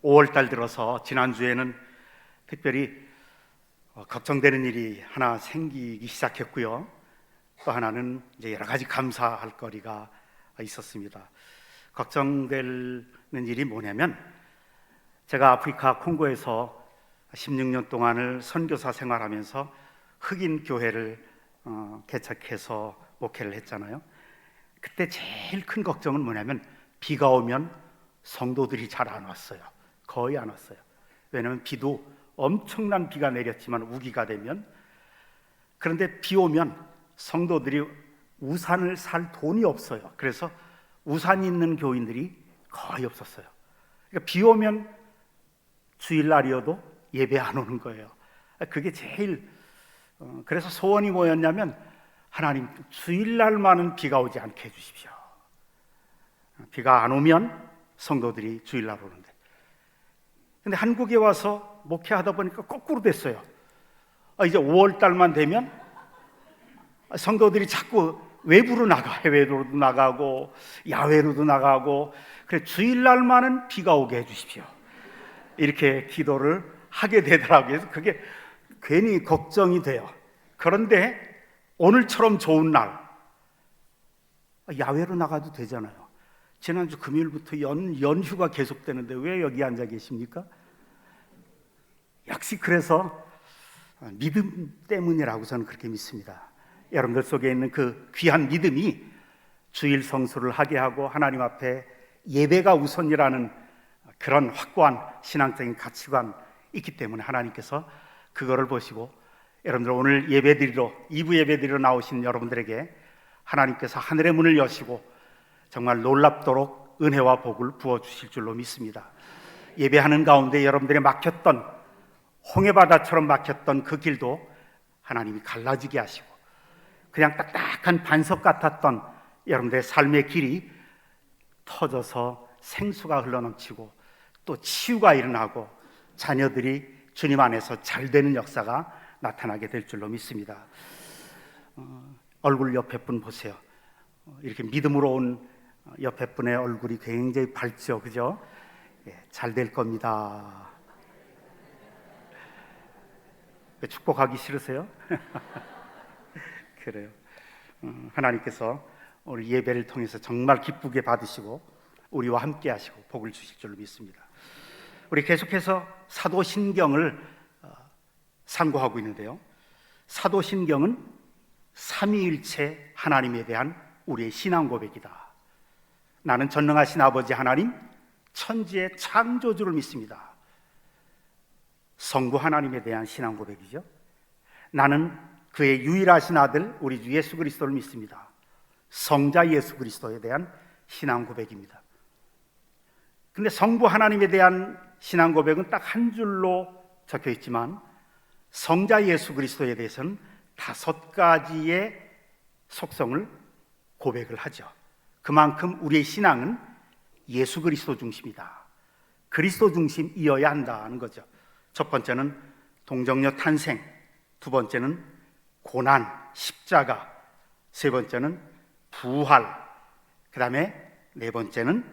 5월달 들어서 지난주에는 특별히 걱정되는 일이 하나 생기기 시작했고요. 또 하나는 이제 여러 가지 감사할 거리가 있었습니다. 걱정되는 일이 뭐냐면, 제가 아프리카 콩고에서 16년 동안을 선교사 생활하면서 흑인 교회를 개척해서 목회를 했잖아요. 그때 제일 큰 걱정은 뭐냐면, 비가 오면 성도들이 잘 안 왔어요. 거의 안 왔어요. 왜냐하면 비도 엄청난 비가 내렸지만 우기가 되면, 그런데 비 오면 성도들이 우산을 살 돈이 없어요. 그래서 우산이 있는 교인들이 거의 없었어요. 그러니까 비 오면 주일날이어도 예배 안 오는 거예요. 그게 제일 그래서 소원이 뭐였냐면, 하나님 주일날만은 비가 오지 않게 해주십시오. 비가 안 오면 성도들이 주일날 오는데, 근데 한국에 와서 목회하다 보니까 거꾸로 됐어요. 이제 5월달만 되면 성도들이 자꾸 외부로 나가, 해외로도 나가고 야외로도 나가고, 그래 주일날만은 비가 오게 해주십시오, 이렇게 기도를 하게 되더라고요. 그래서 그게 괜히 걱정이 돼요. 그런데 오늘처럼 좋은 날 야외로 나가도 되잖아요. 지난주 금요일부터 연휴가 계속되는데 왜 여기 앉아 계십니까? 역시 그래서 믿음 때문이라고 저는 그렇게 믿습니다. 여러분들 속에 있는 그 귀한 믿음이 주일 성수를 하게 하고 하나님 앞에 예배가 우선이라는 그런 확고한 신앙적인 가치관이 있기 때문에 하나님께서 그거를 보시고, 여러분들 오늘 예배드리러 2부 예배드리러 나오신 여러분들에게 하나님께서 하늘의 문을 여시고 정말 놀랍도록 은혜와 복을 부어주실 줄로 믿습니다. 예배하는 가운데 여러분들이 막혔던, 홍해바다처럼 막혔던 그 길도 하나님이 갈라지게 하시고, 그냥 딱딱한 반석 같았던 여러분들의 삶의 길이 터져서 생수가 흘러넘치고 또 치유가 일어나고 자녀들이 주님 안에서 잘 되는 역사가 나타나게 될 줄로 믿습니다. 얼굴 옆에 분 보세요. 이렇게 믿음으로 온 옆에 분의 얼굴이 굉장히 밝죠, 그죠? 잘 될 겁니다. 축복하기 싫으세요? 그래요. 하나님께서 우리 예배를 통해서 정말 기쁘게 받으시고 우리와 함께 하시고 복을 주실 줄로 믿습니다. 우리 계속해서 사도신경을 상고하고 있는데요, 사도신경은 삼위일체 하나님에 대한 우리의 신앙 고백이다. 나는 전능하신 아버지 하나님, 천지의 창조주를 믿습니다. 성부 하나님에 대한 신앙 고백이죠. 나는 그의 유일하신 아들 우리 주 예수 그리스도를 믿습니다. 성자 예수 그리스도에 대한 신앙 고백입니다. 근데 성부 하나님에 대한 신앙 고백은 딱 한 줄로 적혀 있지만, 성자 예수 그리스도에 대해서는 5가지의 속성을 고백을 하죠. 그만큼 우리의 신앙은 예수 그리스도 중심이다, 그리스도 중심이어야 한다는 거죠. 첫 번째는 동정녀 탄생, 두 번째는 고난, 십자가, 세 번째는 부활, 그 다음에 네 번째는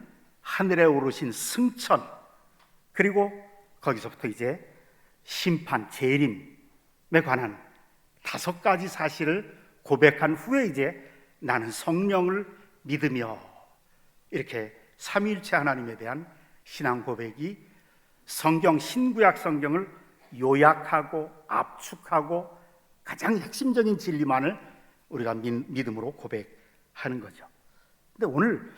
하늘에 오르신 승천, 그리고 거기서부터 이제 심판, 재림에 관한 5가지 사실을 고백한 후에 이제 나는 성령을 믿으며, 이렇게 삼위일체 하나님에 대한 신앙 고백이 성경, 신구약 성경을 요약하고 압축하고 가장 핵심적인 진리만을 우리가 믿음으로 고백하는 거죠. 근데 오늘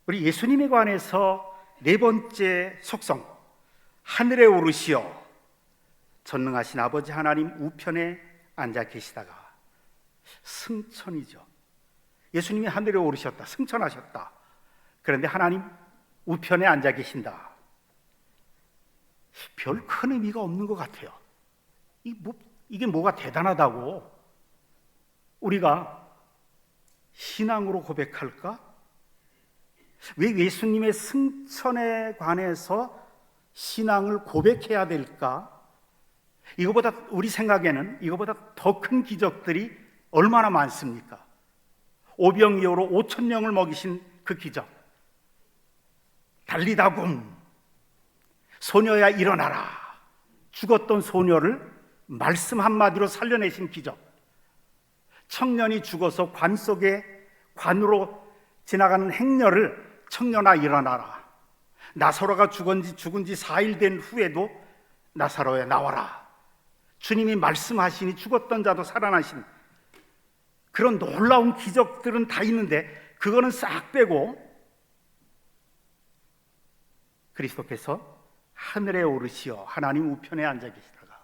우리 예수님에 관해서 네 번째 속성, 하늘에 오르시어 전능하신 아버지 하나님 우편에 앉아 계시다가, 승천이죠. 예수님이 하늘에 오르셨다, 승천하셨다. 그런데 하나님 우편에 앉아 계신다. 별 큰 의미가 없는 것 같아요. 이게 뭐가 대단하다고 우리가 신앙으로 고백할까? 왜 예수님의 승천에 관해서 신앙을 고백해야 될까? 이거보다, 우리 생각에는 이거보다 더 큰 기적들이 얼마나 많습니까? 오병이어로 5,000명을 먹이신 그 기적, 달리다굼, 소녀야 일어나라. 죽었던 소녀를 말씀 한마디로 살려내신 기적. 청년이 죽어서 관으로 지나가는 행렬을 청년아 일어나라. 나사로가 죽은 지 4일 된 후에도 나사로야 나와라. 주님이 말씀하시니 죽었던 자도 살아나신 그런 놀라운 기적들은 다 있는데 그거는 싹 빼고 그리스도께서 하늘에 오르시어 하나님 우편에 앉아 계시다가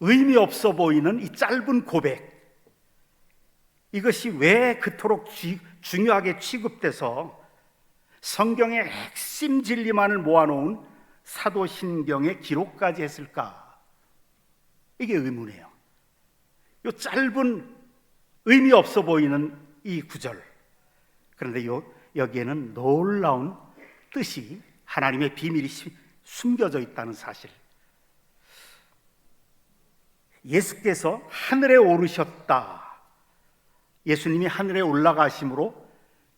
의미 없어 보이는 이 짧은 고백, 이것이 왜 그토록 중요하게 취급돼서 성경의 핵심 진리만을 모아놓은 사도신경의 기록까지 했을까? 이게 의문이에요. 이 짧은 의미 없어 보이는 이 구절, 그런데 여기에는 놀라운 뜻이, 하나님의 비밀이 숨겨져 있다는 사실. 예수께서 하늘에 오르셨다. 예수님이 하늘에 올라가심으로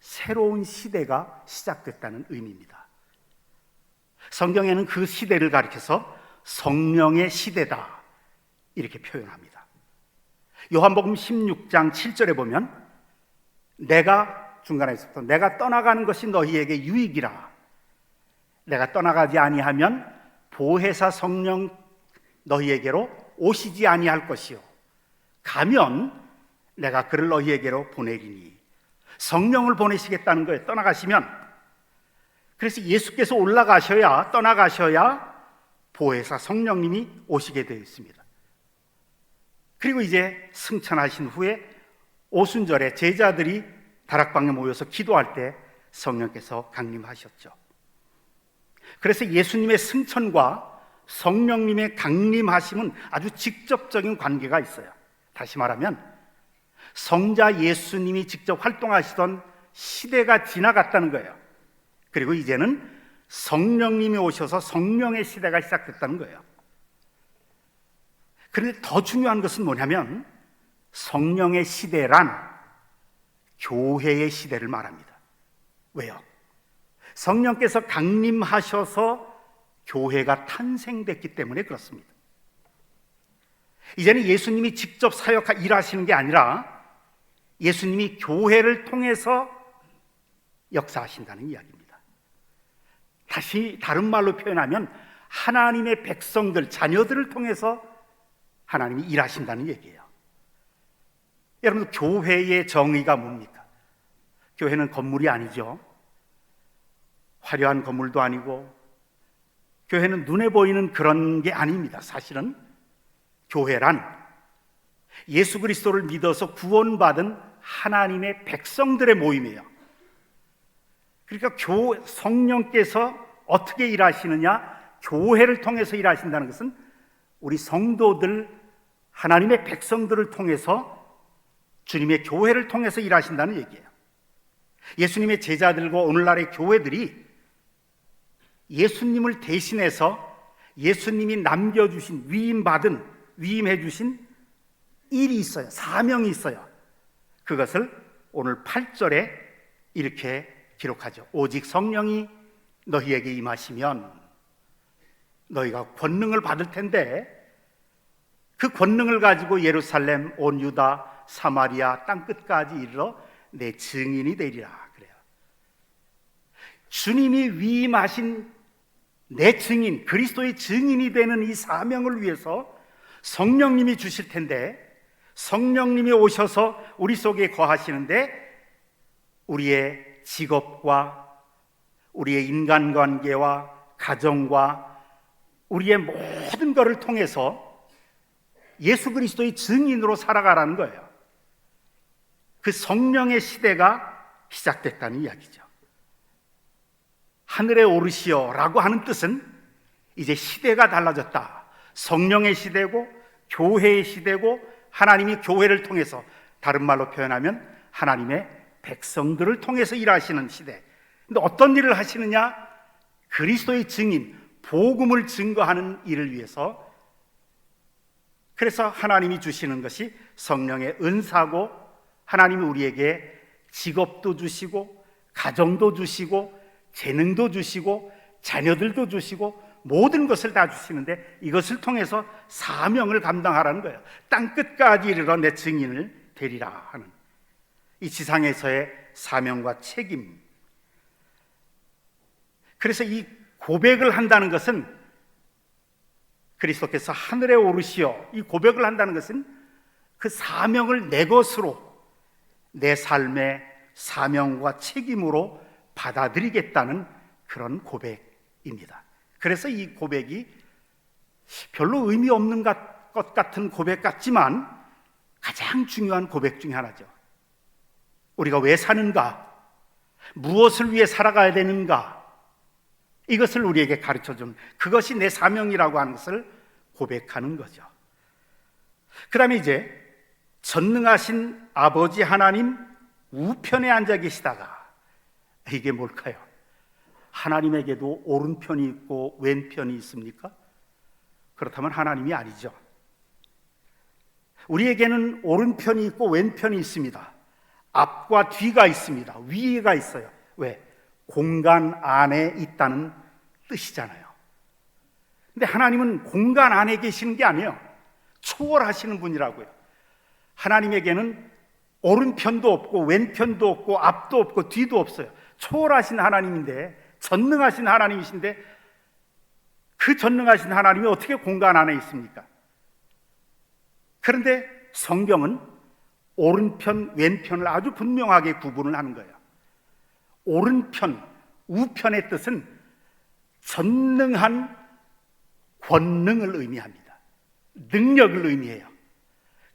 새로운 시대가 시작됐다는 의미입니다. 성경에는 그 시대를 가리켜서 성령의 시대다 이렇게 표현합니다. 요한복음 16장 7절에 보면 중간에서부터 내가 떠나가는 것이 너희에게 유익이라. 내가 떠나가지 아니하면 보혜사 성령 너희에게로 오시지 아니할 것이요 가면 내가 그를 너희에게로 보내리니. 성령을 보내시겠다는 거예요. 떠나가시면. 그래서 예수께서 떠나가셔야 보혜사 성령님이 오시게 되어 있습니다. 그리고 이제 승천하신 후에 오순절에 제자들이 다락방에 모여서 기도할 때 성령께서 강림하셨죠. 그래서 예수님의 승천과 성령님의 강림하심은 아주 직접적인 관계가 있어요. 다시 말하면 성자 예수님이 직접 활동하시던 시대가 지나갔다는 거예요. 그리고 이제는 성령님이 오셔서 성령의 시대가 시작됐다는 거예요. 그런데 더 중요한 것은 뭐냐면 성령의 시대란 교회의 시대를 말합니다. 왜요? 성령께서 강림하셔서 교회가 탄생됐기 때문에 그렇습니다. 이제는 예수님이 직접 일하시는 게 아니라 예수님이 교회를 통해서 역사하신다는 이야기입니다. 다른 말로 표현하면 하나님의 백성들, 자녀들을 통해서 하나님이 일하신다는 얘기예요. 여러분, 교회의 정의가 뭡니까? 교회는 건물이 아니죠. 화려한 건물도 아니고 교회는 눈에 보이는 그런 게 아닙니다. 사실은 교회란 예수 그리스도를 믿어서 구원받은 하나님의 백성들의 모임이에요. 그러니까 성령께서 어떻게 일하시느냐, 교회를 통해서 일하신다는 것은 우리 성도들, 하나님의 백성들을 통해서, 주님의 교회를 통해서 일하신다는 얘기예요. 예수님의 제자들과 오늘날의 교회들이 예수님을 대신해서 예수님이 남겨주신, 위임해 주신 일이 있어요. 사명이 있어요. 그것을 오늘 8절에 이렇게 기록하죠. 오직 성령이 너희에게 임하시면 너희가 권능을 받을 텐데 그 권능을 가지고 예루살렘, 온 유다, 사마리아 땅끝까지 이르러 내 증인이 되리라. 그래요. 주님이 위임하신 내 증인, 그리스도의 증인이 되는 이 사명을 위해서 성령님이 주실 텐데, 성령님이 오셔서 우리 속에 거하시는데 우리의 직업과 우리의 인간관계와 가정과 우리의 모든 것을 통해서 예수 그리스도의 증인으로 살아가라는 거예요. 그 성령의 시대가 시작됐다는 이야기죠. 하늘에 오르시어라고 하는 뜻은 이제 시대가 달라졌다. 성령의 시대고 교회의 시대고 하나님이 교회를 통해서, 다른 말로 표현하면 하나님의 백성들을 통해서 일하시는 시대. 근데 어떤 일을 하시느냐? 그리스도의 증인, 복음을 증거하는 일을 위해서. 그래서 하나님이 주시는 것이 성령의 은사고, 하나님이 우리에게 직업도 주시고 가정도 주시고 재능도 주시고 자녀들도 주시고 모든 것을 다 주시는데 이것을 통해서 사명을 감당하라는 거예요. 땅끝까지 이르러 내 증인을 되리라 하는 이 지상에서의 사명과 책임. 그래서 이 고백을 한다는 것은, 그리스도께서 하늘에 오르시어 이 고백을 한다는 것은 그 사명을 내 것으로, 내 삶의 사명과 책임으로 받아들이겠다는 그런 고백입니다. 그래서 이 고백이 별로 의미 없는 것 같은 고백 같지만 가장 중요한 고백 중에 하나죠. 우리가 왜 사는가? 무엇을 위해 살아가야 되는가? 이것을 우리에게 가르쳐준, 그것이 내 사명이라고 하는 것을 고백하는 거죠. 그 다음에 이제 전능하신 아버지 하나님 우편에 앉아 계시다가, 이게 뭘까요? 하나님에게도 오른편이 있고 왼편이 있습니까? 그렇다면 하나님이 아니죠. 우리에게는 오른편이 있고 왼편이 있습니다. 앞과 뒤가 있습니다. 위가 있어요. 왜? 공간 안에 있다는 뜻이잖아요. 근데 하나님은 공간 안에 계시는 게 아니에요. 초월하시는 분이라고요. 하나님에게는 오른편도 없고 왼편도 없고 앞도 없고 뒤도 없어요. 초월하신 하나님인데, 전능하신 하나님이신데, 그 전능하신 하나님이 어떻게 공간 안에 있습니까? 그런데 성경은 오른편, 왼편을 아주 분명하게 구분을 하는 거예요. 오른편, 우편의 뜻은 전능한 권능을 의미합니다. 능력을 의미해요.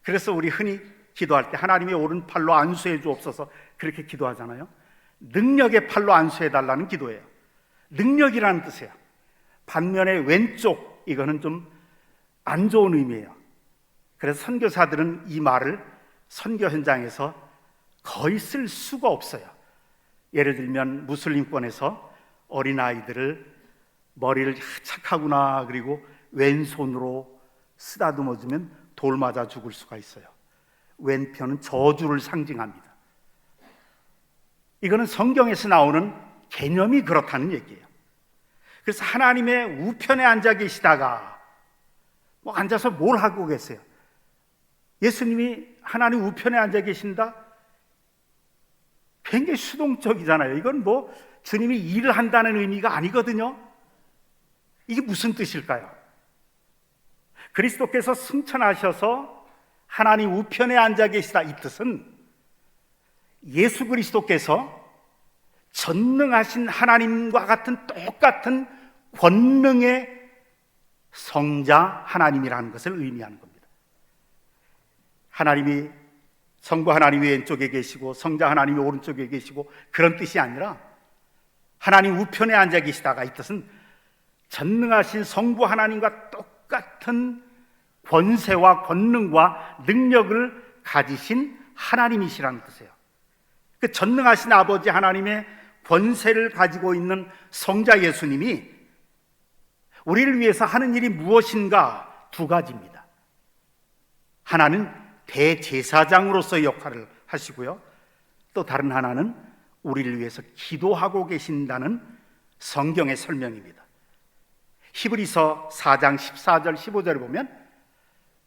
그래서 우리 흔히 기도할 때 하나님의 오른팔로 안수해 주옵소서 그렇게 기도하잖아요. 능력의 팔로 안수해 달라는 기도예요. 능력이라는 뜻이에요. 반면에 왼쪽, 이거는 좀 안 좋은 의미예요. 그래서 선교사들은 이 말을 선교 현장에서 거의 쓸 수가 없어요. 예를 들면 무슬림권에서 어린아이들을 머리를 착하구나, 그리고 왼손으로 쓰다듬어주면 돌 맞아 죽을 수가 있어요. 왼편은 저주를 상징합니다. 이거는 성경에서 나오는 개념이 그렇다는 얘기예요. 그래서 하나님의 우편에 앉아 계시다가 앉아서 뭘 하고 계세요? 예수님이 하나님 우편에 앉아 계신다? 굉장히 수동적이잖아요. 이건 주님이 일을 한다는 의미가 아니거든요. 이게 무슨 뜻일까요? 그리스도께서 승천하셔서 하나님 우편에 앉아 계시다, 이 뜻은 예수 그리스도께서 전능하신 하나님과 같은 똑같은 권능의 성자 하나님이라는 것을 의미하는 겁니다. 하나님이, 성부 하나님이 왼쪽에 계시고 성자 하나님이 오른쪽에 계시고 그런 뜻이 아니라 하나님 우편에 앉아 계시다가, 이 뜻은 전능하신 성부 하나님과 똑같은 권세와 권능과 능력을 가지신 하나님이시라는 뜻이에요. 그 전능하신 아버지 하나님의 권세를 가지고 있는 성자 예수님이 우리를 위해서 하는 일이 무엇인가? 두 가지입니다. 하나는 대제사장으로서의 역할을 하시고요, 또 다른 하나는 우리를 위해서 기도하고 계신다는 성경의 설명입니다. 히브리서 4장 14절 15절을 보면,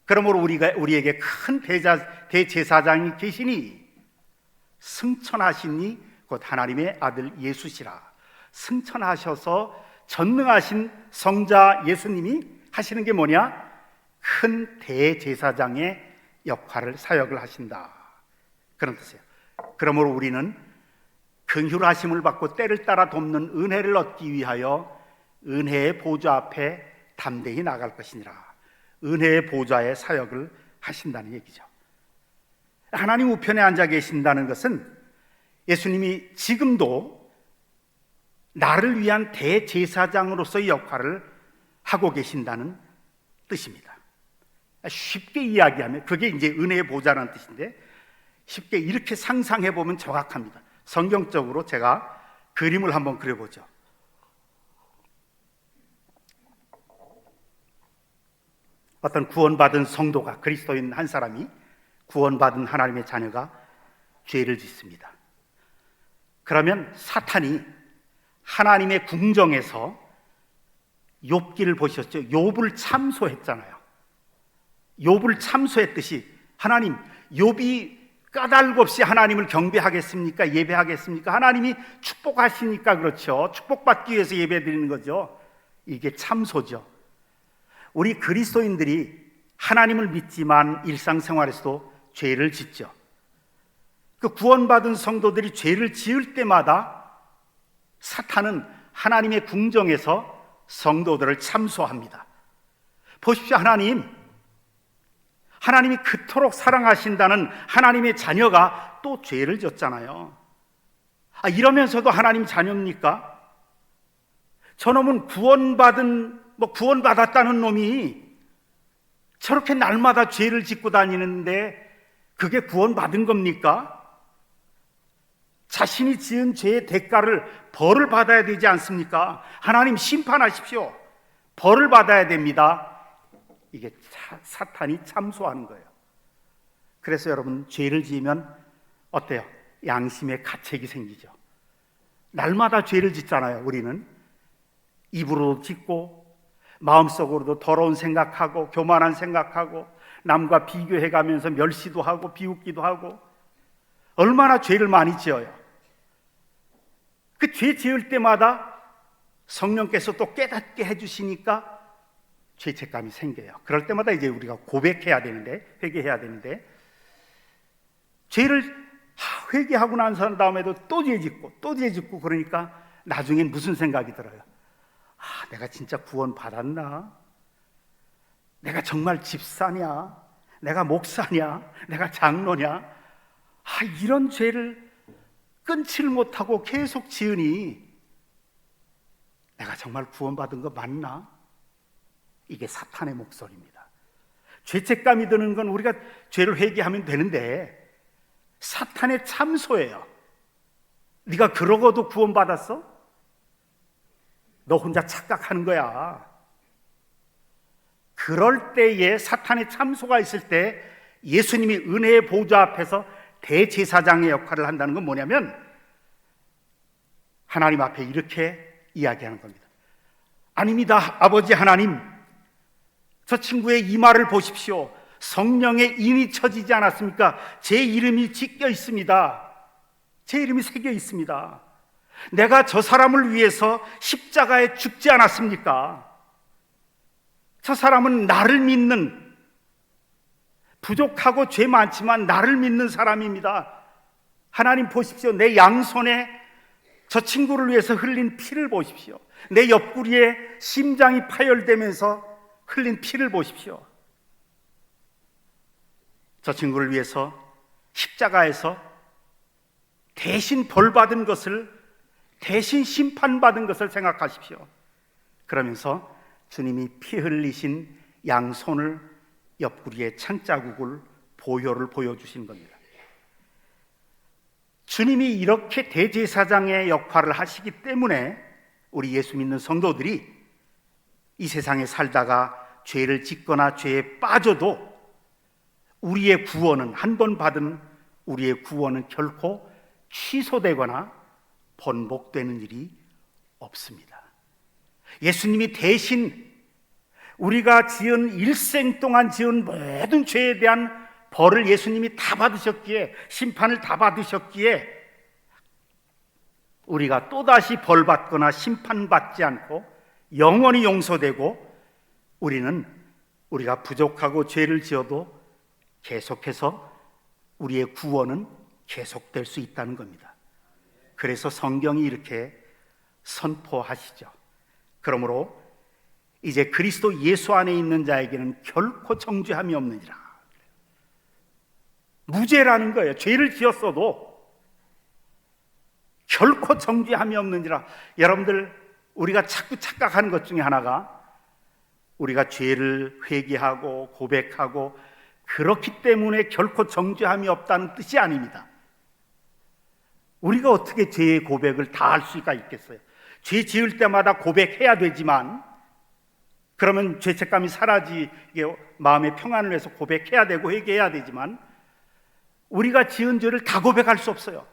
그러므로 우리에게 큰 대제사장이 계시니 승천하시니 곧 하나님의 아들 예수시라. 승천하셔서 전능하신 성자 예수님이 하시는 게 뭐냐? 큰 대제사장의 역할을, 사역을 하신다, 그런 뜻이에요. 그러므로 우리는 긍휼하심을 받고 때를 따라 돕는 은혜를 얻기 위하여 은혜의 보좌 앞에 담대히 나갈 것이니라. 은혜의 보좌의 사역을 하신다는 얘기죠. 하나님 우편에 앉아 계신다는 것은 예수님이 지금도 나를 위한 대제사장으로서의 역할을 하고 계신다는 뜻입니다. 쉽게 이야기하면 그게 이제 은혜의 보좌라는 뜻인데, 쉽게 이렇게 상상해 보면 정확합니다. 성경적으로 제가 그림을 한번 그려보죠. 어떤 구원받은 성도가, 그리스도인 한 사람이, 구원받은 하나님의 자녀가 죄를 짓습니다. 그러면 사탄이 하나님의 궁정에서 욥기를 보셨죠? 욥을 참소했잖아요. 욥을 참소했듯이 하나님, 욥이 까닭 없이 하나님을 경배하겠습니까? 예배하겠습니까? 하나님이 축복하시니까 그렇죠. 축복받기 위해서 예배드리는 거죠. 이게 참소죠. 우리 그리스도인들이 하나님을 믿지만 일상생활에서도 죄를 짓죠. 그 구원받은 성도들이 죄를 지을 때마다 사탄은 하나님의 궁정에서 성도들을 참소합니다. 보십시오. 하나님이 그토록 사랑하신다는 하나님의 자녀가 또 죄를 졌잖아요. 이러면서도 하나님 자녀입니까? 저놈은 구원받았다는 놈이 저렇게 날마다 죄를 짓고 다니는데 그게 구원받은 겁니까? 자신이 지은 죄의 대가를 벌을 받아야 되지 않습니까? 하나님 심판하십시오. 벌을 받아야 됩니다. 이게 사탄이 참소하는 거예요. 그래서 여러분, 죄를 지으면 어때요? 양심의 가책이 생기죠. 날마다 죄를 짓잖아요. 우리는 입으로도 짓고 마음속으로도 더러운 생각하고 교만한 생각하고 남과 비교해가면서 멸시도 하고 비웃기도 하고 얼마나 죄를 많이 지어요. 그 죄 지을 때마다 성령께서 또 깨닫게 해주시니까 죄책감이 생겨요. 그럴 때마다 이제 우리가 고백해야 되는데, 회개해야 되는데, 죄를 회개하고 난 다음에도 또 죄 짓고 또 죄 짓고 그러니까 나중엔 무슨 생각이 들어요? 내가 진짜 구원 받았나? 내가 정말 집사냐? 내가 목사냐? 내가 장로냐? 이런 죄를 끊지를 못하고 계속 지으니 내가 정말 구원받은 거 맞나? 이게 사탄의 목소리입니다. 죄책감이 드는 건 우리가 죄를 회개하면 되는데 사탄의 참소예요. 네가 그러고도 구원받았어? 너 혼자 착각하는 거야. 그럴 때에 사탄의 참소가 있을 때 예수님이 은혜의 보좌 앞에서 대제사장의 역할을 한다는 건 뭐냐면 하나님 앞에 이렇게 이야기하는 겁니다. 아닙니다. 아버지 하나님, 저 친구의 이마를 보십시오. 성령의 인이 쳐지지 않았습니까? 제 이름이 찍혀 있습니다. 제 이름이 새겨 있습니다. 내가 저 사람을 위해서 십자가에 죽지 않았습니까? 저 사람은 나를 믿는, 부족하고 죄 많지만 나를 믿는 사람입니다. 하나님 보십시오. 내 양손에 저 친구를 위해서 흘린 피를 보십시오. 내 옆구리에 심장이 파열되면서 흘린 피를 보십시오. 저 친구를 위해서 십자가에서 대신 벌받은 것을, 대신 심판받은 것을 생각하십시오. 그러면서 주님이 피 흘리신 양손을 옆구리에 찬자국을 보혈을 보여주신 겁니다. 주님이 이렇게 대제사장의 역할을 하시기 때문에 우리 예수 믿는 성도들이 이 세상에 살다가 죄를 짓거나 죄에 빠져도 우리의 구원은, 한 번 받은 우리의 구원은 결코 취소되거나 번복되는 일이 없습니다. 예수님이 대신 우리가 지은 일생 동안 지은 모든 죄에 대한 벌을 예수님이 다 받으셨기에, 심판을 다 받으셨기에 우리가 또다시 벌받거나 심판받지 않고 영원히 용서되고 우리가 부족하고 죄를 지어도 계속해서 우리의 구원은 계속될 수 있다는 겁니다. 그래서 성경이 이렇게 선포하시죠. 그러므로 이제 그리스도 예수 안에 있는 자에게는 결코 정죄함이 없느니라. 무죄라는 거예요. 죄를 지었어도 결코 정죄함이 없느니라. 여러분들, 우리가 자꾸 착각하는 것 중에 하나가 우리가 죄를 회개하고 고백하고 그렇기 때문에 결코 정죄함이 없다는 뜻이 아닙니다. 우리가 어떻게 죄의 고백을 다 할 수가 있겠어요? 죄 지을 때마다 고백해야 되지만, 그러면 죄책감이 사라지게 마음의 평안을 위해서 고백해야 되고 회개해야 되지만, 우리가 지은 죄를 다 고백할 수 없어요.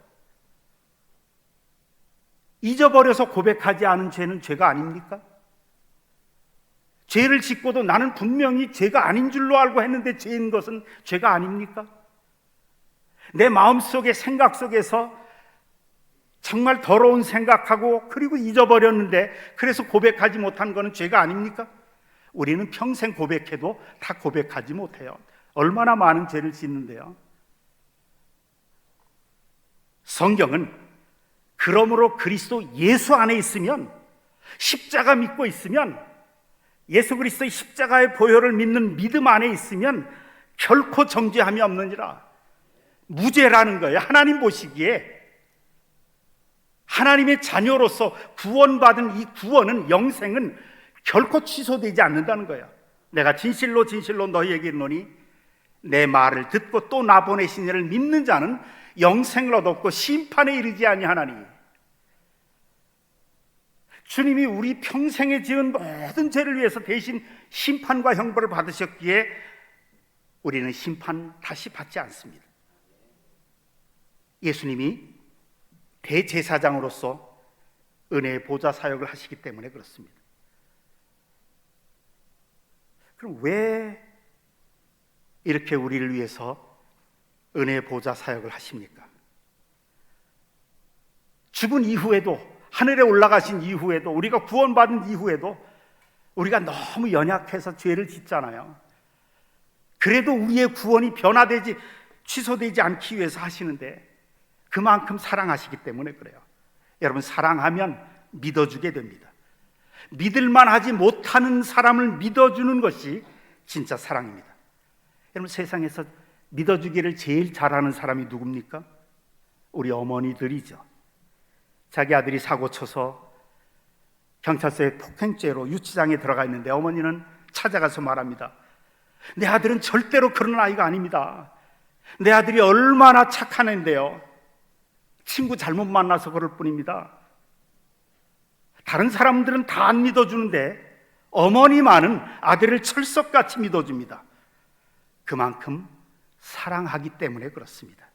잊어버려서 고백하지 않은 죄는 죄가 아닙니까? 죄를 짓고도 나는 분명히 죄가 아닌 줄로 알고 했는데 죄인 것은 죄가 아닙니까? 내 마음속의 생각 속에서 정말 더러운 생각하고 그리고 잊어버렸는데 그래서 고백하지 못한 것은 죄가 아닙니까? 우리는 평생 고백해도 다 고백하지 못해요. 얼마나 많은 죄를 짓는데요. 성경은 그러므로 그리스도 예수 안에 있으면, 십자가 믿고 있으면, 예수 그리스도의 십자가의 보혈을 믿는 믿음 안에 있으면 결코 정죄함이 없느니라. 무죄라는 거예요. 하나님 보시기에 하나님의 자녀로서 구원받은 이 구원은, 영생은 결코 취소되지 않는다는 거예요. 내가 진실로 진실로 너희에게 이르노니 내 말을 듣고 또 나 보내신 이를 믿는 자는 영생을 얻었고 심판에 이르지 아니하나니. 주님이 우리 평생에 지은 모든 죄를 위해서 대신 심판과 형벌을 받으셨기에 우리는 심판 다시 받지 않습니다. 예수님이 대제사장으로서 은혜의 보좌 사역을 하시기 때문에 그렇습니다. 그럼 왜 이렇게 우리를 위해서 은혜의 보좌 사역을 하십니까? 죽은 이후에도, 하늘에 올라가신 이후에도, 우리가 구원받은 이후에도 우리가 너무 연약해서 죄를 짓잖아요. 그래도 우리의 구원이 변화되지, 취소되지 않기 위해서 하시는데 그만큼 사랑하시기 때문에 그래요. 여러분, 사랑하면 믿어주게 됩니다. 믿을만 하지 못하는 사람을 믿어주는 것이 진짜 사랑입니다. 여러분, 세상에서 믿어주기를 제일 잘하는 사람이 누굽니까? 우리 어머니들이죠. 자기 아들이 사고 쳐서 경찰서에 폭행죄로 유치장에 들어가 있는데 어머니는 찾아가서 말합니다. 내 아들은 절대로 그런 아이가 아닙니다. 내 아들이 얼마나 착한 애인데요. 친구 잘못 만나서 그럴 뿐입니다. 다른 사람들은 다 안 믿어주는데 어머니만은 아들을 철석같이 믿어줍니다. 그만큼 사랑하기 때문에 그렇습니다.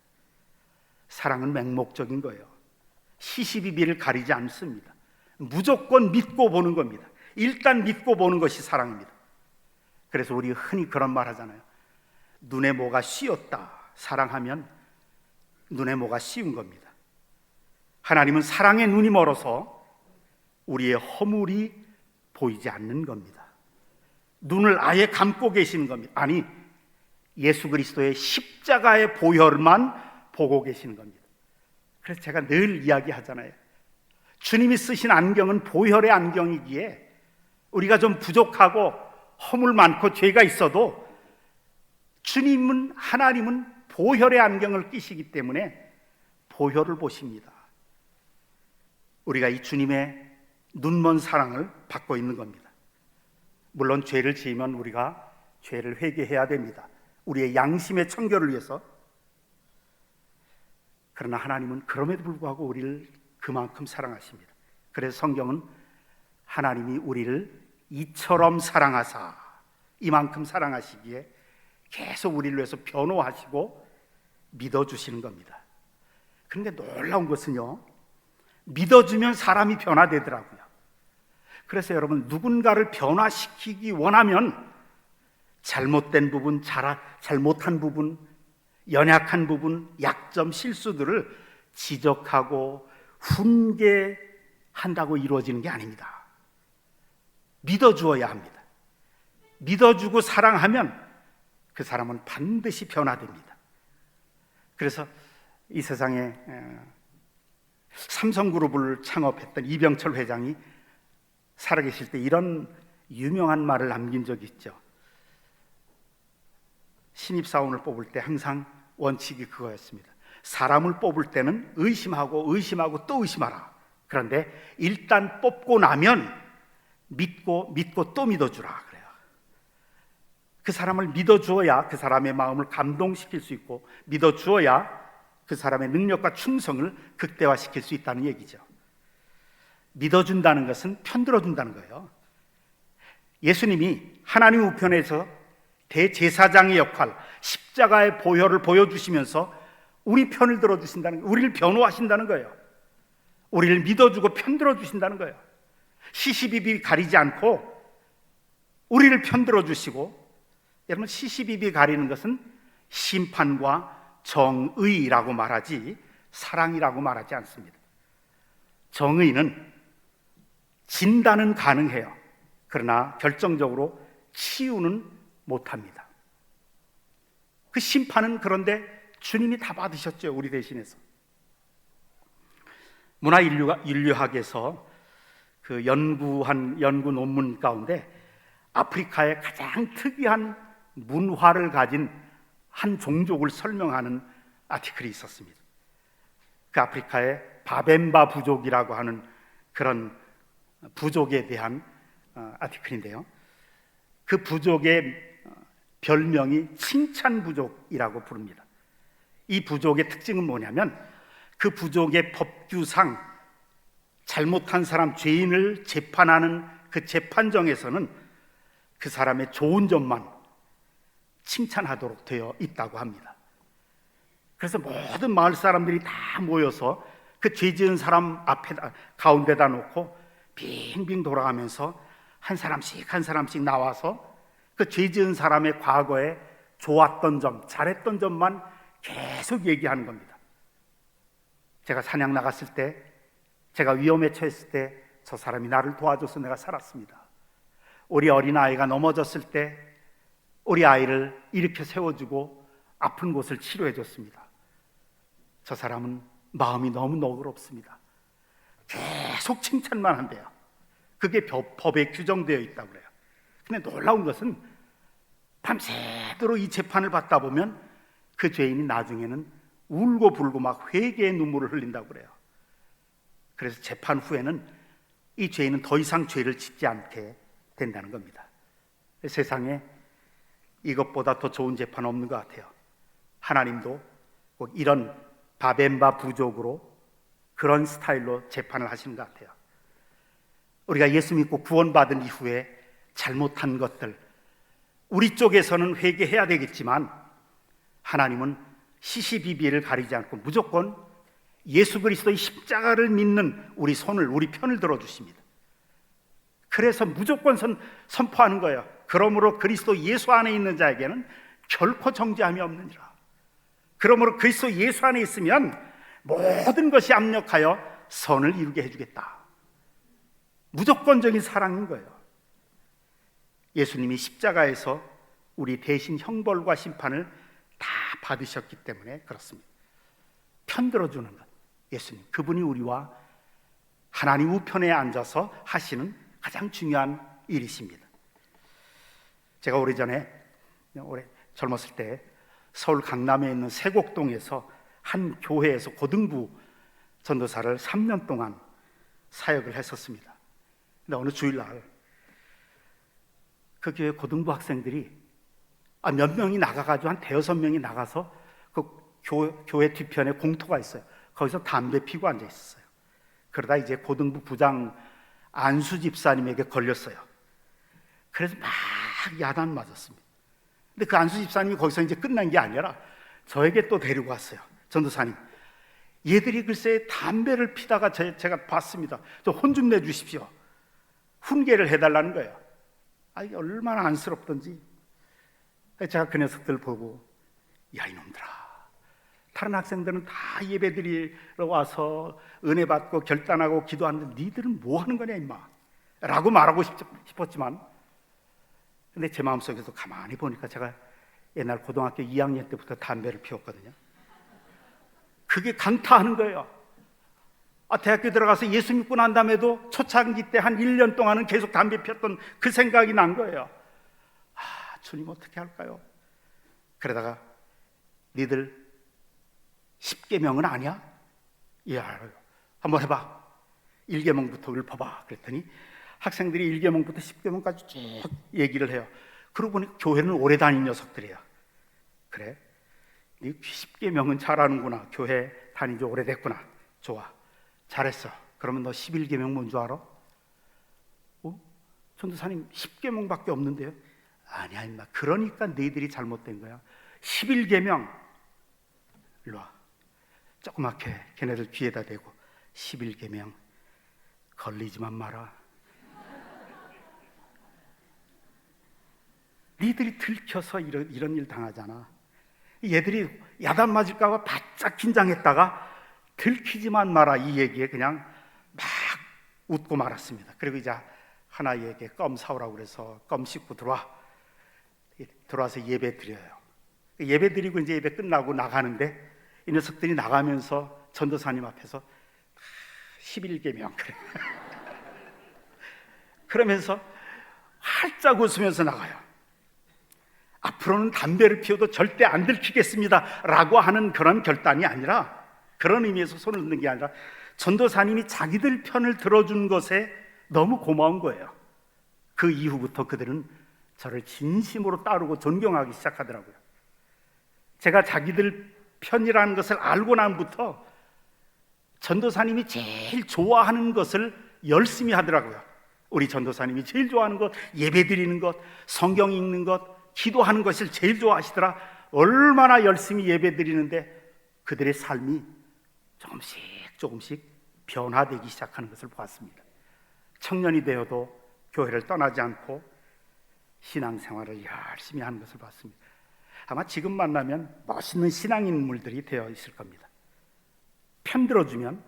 사랑은 맹목적인 거예요. 시시비비를 가리지 않습니다. 무조건 믿고 보는 겁니다. 일단 믿고 보는 것이 사랑입니다. 그래서 우리 흔히 그런 말 하잖아요. 눈에 뭐가 씌었다. 사랑하면 눈에 뭐가 씌운 겁니다. 하나님은 사랑의 눈이 멀어서 우리의 허물이 보이지 않는 겁니다. 눈을 아예 감고 계시는 겁니다. 아니, 예수 그리스도의 십자가의 보혈만 보고 계시는 겁니다. 그래서 제가 늘 이야기하잖아요. 주님이 쓰신 안경은 보혈의 안경이기에 우리가 좀 부족하고 허물 많고 죄가 있어도 주님은, 하나님은 보혈의 안경을 끼시기 때문에 보혈을 보십니다. 우리가 이 주님의 눈먼 사랑을 받고 있는 겁니다. 물론 죄를 지으면 우리가 죄를 회개해야 됩니다. 우리의 양심의 청결을 위해서. 그러나 하나님은 그럼에도 불구하고 우리를 그만큼 사랑하십니다. 그래서 성경은 하나님이 우리를 이처럼 사랑하사, 이만큼 사랑하시기에 계속 우리를 위해서 변호하시고 믿어주시는 겁니다. 그런데 놀라운 것은요, 믿어주면 사람이 변화되더라고요. 그래서 여러분, 누군가를 변화시키기 원하면 잘못된 부분, 잘못한 부분, 연약한 부분, 약점, 실수들을 지적하고 훈계한다고 이루어지는 게 아닙니다. 믿어주어야 합니다. 믿어주고 사랑하면 그 사람은 반드시 변화됩니다. 그래서 이 세상에 삼성그룹을 창업했던 이병철 회장이 살아계실 때 이런 유명한 말을 남긴 적이 있죠. 신입사원을 뽑을 때 항상 원칙이 그거였습니다. 사람을 뽑을 때는 의심하고 의심하고 또 의심하라. 그런데 일단 뽑고 나면 믿고 또 믿어주라 그래요. 그 사람을 믿어주어야 그 사람의 마음을 감동시킬 수 있고, 믿어주어야 그 사람의 능력과 충성을 극대화시킬 수 있다는 얘기죠. 믿어준다는 것은 편들어준다는 거예요. 예수님이 하나님 우편에서 대제사장의 역할, 십자가의 보혈을 보여주시면서 우리 편을 들어주신다는 거예요. 우리를 변호하신다는 거예요. 우리를 믿어주고 편들어주신다는 거예요. 시시비비 가리지 않고 우리를 편들어 주시고, 여러분 시시비비 가리는 것은 심판과 정의라고 말하지 사랑이라고 말하지 않습니다. 정의는 진단은 가능해요. 그러나 결정적으로 치유는 못합니다. 그 심판은 그런데 주님이 다 받으셨죠, 우리 대신해서. 문화인류학에서 그 연구 논문 가운데 아프리카의 가장 특이한 문화를 가진 한 종족을 설명하는 아티클이 있었습니다. 그 아프리카의 바벤바 부족이라고 하는 그런 부족에 대한 아티클인데요, 그 부족의 별명이 칭찬 부족이라고 부릅니다. 이 부족의 특징은 뭐냐면, 그 부족의 법규상 잘못한 사람, 죄인을 재판하는 그 재판정에서는 그 사람의 좋은 점만 칭찬하도록 되어 있다고 합니다. 그래서 모든 마을 사람들이 다 모여서 그 죄 지은 사람 앞에다, 가운데다 놓고 빙빙 돌아가면서 한 사람씩 나와서 그 죄 지은 사람의 과거에 좋았던 점, 잘했던 점만 계속 얘기하는 겁니다. 제가 사냥 나갔을 때, 제가 위험에 처했을 때 저 사람이 나를 도와줘서 내가 살았습니다. 우리 어린아이가 넘어졌을 때 우리 아이를 일으켜 세워주고 아픈 곳을 치료해 줬습니다. 저 사람은 마음이 너무 너그럽습니다. 계속 칭찬만 한대요. 그게 법에 규정되어 있다고 그래요. 근데 놀라운 것은 밤새도록 이 재판을 받다 보면 그 죄인이 나중에는 울고 불고 막 회개의 눈물을 흘린다고 그래요. 그래서 재판 후에는 이 죄인은 더 이상 죄를 짓지 않게 된다는 겁니다. 세상에 이것보다 더 좋은 재판 없는 것 같아요. 하나님도 꼭 이런 바벤바 부족으로 그런 스타일로 재판을 하시는 것 같아요. 우리가 예수 믿고 구원받은 이후에 잘못한 것들, 우리 쪽에서는 회개해야 되겠지만 하나님은 시시비비를 가리지 않고 무조건 예수 그리스도의 십자가를 믿는 우리 손을, 우리 편을 들어주십니다. 그래서 무조건 선포하는 거예요. 그러므로 그리스도 예수 안에 있는 자에게는 결코 정죄함이 없느니라. 그러므로 그리스도 예수 안에 있으면 모든 것이 압력하여 선을 이루게 해주겠다. 무조건적인 사랑인 거예요. 예수님이 십자가에서 우리 대신 형벌과 심판을 다 받으셨기 때문에 그렇습니다. 편들어주는 것, 예수님, 그분이 우리와 하나님 우편에 앉아서 하시는 가장 중요한 일이십니다. 제가 오래전에, 젊었을 때 서울 강남에 있는 세곡동에서 한 교회에서 고등부 전도사를 3년 동안 사역을 했었습니다. 근데 어느 주일날 그 교회 고등부 학생들이 몇 명이 나가가지고 한 대여섯 명이 나가서 그 교회 뒤편에 공터가 있어요. 거기서 담배 피고 앉아 있었어요. 그러다 이제 고등부 부장 안수 집사님에게 걸렸어요. 그래서 막 야단 맞았습니다. 근데 그 안수 집사님이 거기서 이제 끝난 게 아니라 저에게 또 데리고 왔어요. 전도사님, 얘들이 글쎄 담배를 피다가 제가 봤습니다. 저 혼 좀 내주십시오. 훈계를 해달라는 거예요. 이게 얼마나 안쓰럽던지. 제가 그 녀석들 보고, 야 이놈들아, 다른 학생들은 다 예배드리러 와서 은혜 받고 결단하고 기도하는데 니들은 뭐 하는 거냐 임마 라고 말하고 싶었지만, 근데 제 마음속에서 가만히 보니까 제가 옛날 고등학교 2학년 때부터 담배를 피웠거든요. 그게 강타하는 거예요. 대학교 들어가서 예수 믿고 난 다음에도 초창기 때 한 1년 동안은 계속 담배 피웠던 그 생각이 난 거예요. 주님 어떻게 할까요? 그러다가 니들 10계명은 아니야? 예, 알아요. 한번 해봐. 1계명부터 읊어봐. 그랬더니 학생들이 1계명부터 10계명까지 쭉 얘기를 해요. 그러고 보니 교회는 오래 다닌 녀석들이야. 그래? 네 10계명은 잘하는구나. 교회 다닌 지 오래됐구나. 좋아. 잘했어. 그러면 너 11계명 뭔 줄 알아? 전도사님 10계명밖에 없는데요? 아니야 임마. 그러니까 너희들이 잘못된 거야. 11계명 일로 와. 조그맣게 걔네들 귀에다 대고 11계명 걸리지만 마라. 니들이 들켜서 이런 일 당하잖아. 얘들이 야단 맞을까 봐 바짝 긴장했다가 들키지만 마라 이 얘기에 그냥 막 웃고 말았습니다. 그리고 이제 하나에게 껌 사오라고 그래서 껌 씹고 들어와서 예배 드려요. 예배 드리고 이제 예배 끝나고 나가는데 이 녀석들이 나가면서 전도사님 앞에서 11계명 그래. 그러면서 활짝 웃으면서 나가요. 앞으로는 담배를 피워도 절대 안 들키겠습니다 라고 하는 그런 결단이 아니라, 그런 의미에서 손을 넣는 게 아니라 전도사님이 자기들 편을 들어준 것에 너무 고마운 거예요. 그 이후부터 그들은 저를 진심으로 따르고 존경하기 시작하더라고요. 제가 자기들 편이라는 것을 알고 난부터 전도사님이 제일 좋아하는 것을 열심히 하더라고요. 우리 전도사님이 제일 좋아하는 것, 예배 드리는 것, 성경 읽는 것, 기도하는 것을 제일 좋아하시더라. 얼마나 열심히 예배 드리는데 그들의 삶이 조금씩 변화되기 시작하는 것을 보았습니다. 청년이 되어도 교회를 떠나지 않고 신앙생활을 열심히 하는 것을 봤습니다. 아마 지금 만나면 멋있는 신앙인물들이 되어 있을 겁니다. 편들어주면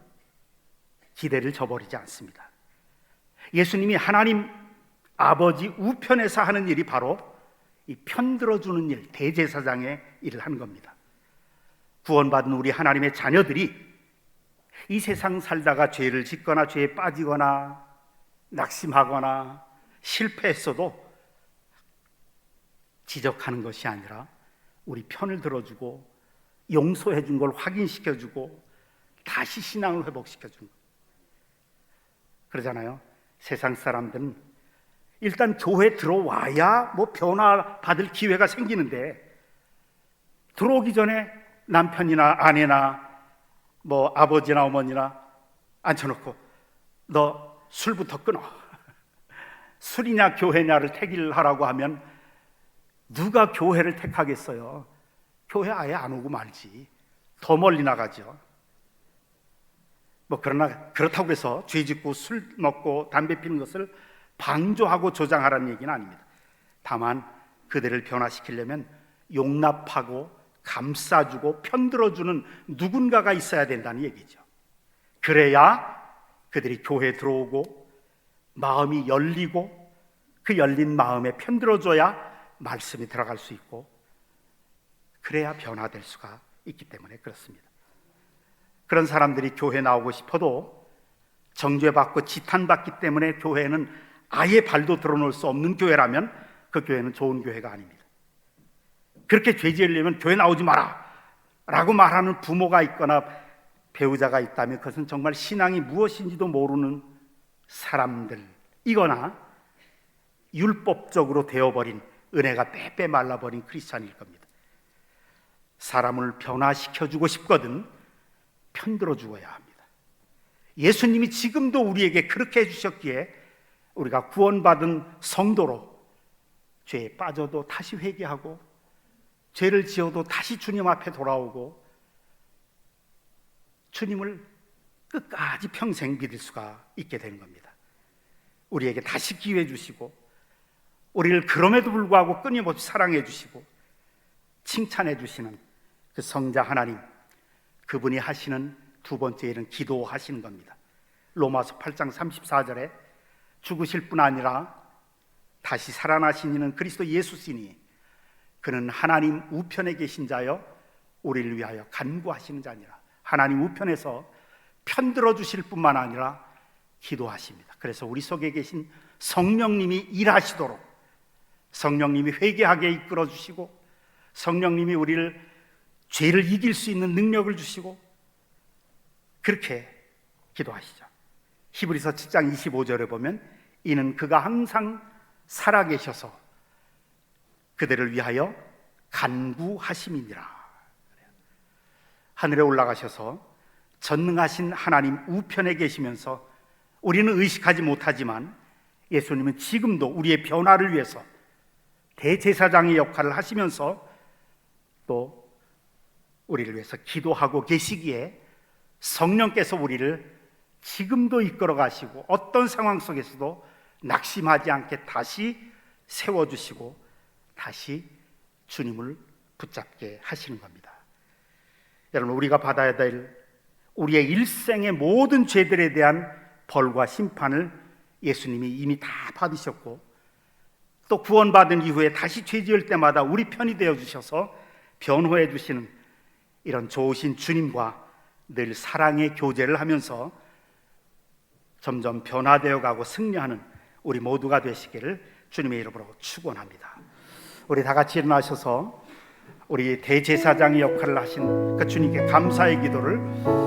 기대를 저버리지 않습니다. 예수님이 하나님 아버지 우편에서 하는 일이 바로 이 편들어주는 일, 대제사장의 일을 하는 겁니다. 구원받은 우리 하나님의 자녀들이 이 세상 살다가 죄를 짓거나 죄에 빠지거나 낙심하거나 실패했어도 지적하는 것이 아니라 우리 편을 들어주고 용서해 준 걸 확인시켜주고 다시 신앙을 회복시켜주는 거예요. 그러잖아요. 세상 사람들은 일단 교회 들어와야 뭐 변화 받을 기회가 생기는데, 들어오기 전에 남편이나 아내나 뭐 아버지나 어머니나 앉혀놓고 너 술부터 끊어, 술이냐 교회냐를 택일하라고 하면 누가 교회를 택하겠어요? 교회 아예 안 오고 말지. 더 멀리 나가죠. 뭐 그러나 그렇다고 해서 죄 짓고 술 먹고 담배 피는 것을 방조하고 조장하라는 얘기는 아닙니다. 다만 그들을 변화시키려면 용납하고 감싸주고 편들어주는 누군가가 있어야 된다는 얘기죠. 그래야 그들이 교회에 들어오고 마음이 열리고 그 열린 마음에 편들어줘야 말씀이 들어갈 수 있고, 그래야 변화될 수가 있기 때문에 그렇습니다. 그런 사람들이 교회 나오고 싶어도 정죄받고 지탄받기 때문에 교회는 아예 발도 들어놓을 수 없는 교회라면 그 교회는 좋은 교회가 아닙니다. 그렇게 죄 지으려면 교회 나오지 마라 라고 말하는 부모가 있거나 배우자가 있다면 그것은 정말 신앙이 무엇인지도 모르는 사람들이거나 율법적으로 되어버린, 은혜가 빼빼 말라버린 크리스찬일 겁니다. 사람을 변화시켜주고 싶거든 편들어 주어야 합니다. 예수님이 지금도 우리에게 그렇게 해주셨기에 우리가 구원받은 성도로 죄에 빠져도 다시 회개하고 죄를 지어도 다시 주님 앞에 돌아오고 주님을 끝까지 평생 믿을 수가 있게 되는 겁니다. 우리에게 다시 기회 주시고 우리를 그럼에도 불구하고 끊임없이 사랑해 주시고 칭찬해 주시는 그 성자 하나님, 그분이 하시는 두 번째 일은 기도하시는 겁니다. 로마서 8장 34절에 죽으실 뿐 아니라 다시 살아나신 이는 그리스도 예수시니 그는 하나님 우편에 계신 자여 우리를 위하여 간구하시는 자니라. 하나님 우편에서 편들어 주실 뿐만 아니라 기도하십니다. 그래서 우리 속에 계신 성령님이 일하시도록, 성령님이 회개하게 이끌어 주시고 성령님이 우리를 죄를 이길 수 있는 능력을 주시고 그렇게 기도하시죠. 히브리서 7장 25절에 보면 이는 그가 항상 살아계셔서 그들을 위하여 간구하심이니라. 하늘에 올라가셔서 전능하신 하나님 우편에 계시면서 우리는 의식하지 못하지만 예수님은 지금도 우리의 변화를 위해서 대제사장의 역할을 하시면서 또 우리를 위해서 기도하고 계시기에 성령께서 우리를 지금도 이끌어 가시고 어떤 상황 속에서도 낙심하지 않게 다시 세워주시고 다시 주님을 붙잡게 하시는 겁니다. 여러분, 우리가 받아야 될 우리의 일생의 모든 죄들에 대한 벌과 심판을 예수님이 이미 다 받으셨고, 또 구원받은 이후에 다시 죄 지을 때마다 우리 편이 되어 주셔서 변호해 주시는 이런 좋으신 주님과 늘 사랑의 교제를 하면서 점점 변화되어 가고 승리하는 우리 모두가 되시기를 주님의 이름으로 축원합니다. 우리 다 같이 일어나셔서 우리 대제사장의 역할을 하신 그 주님께 감사의 기도를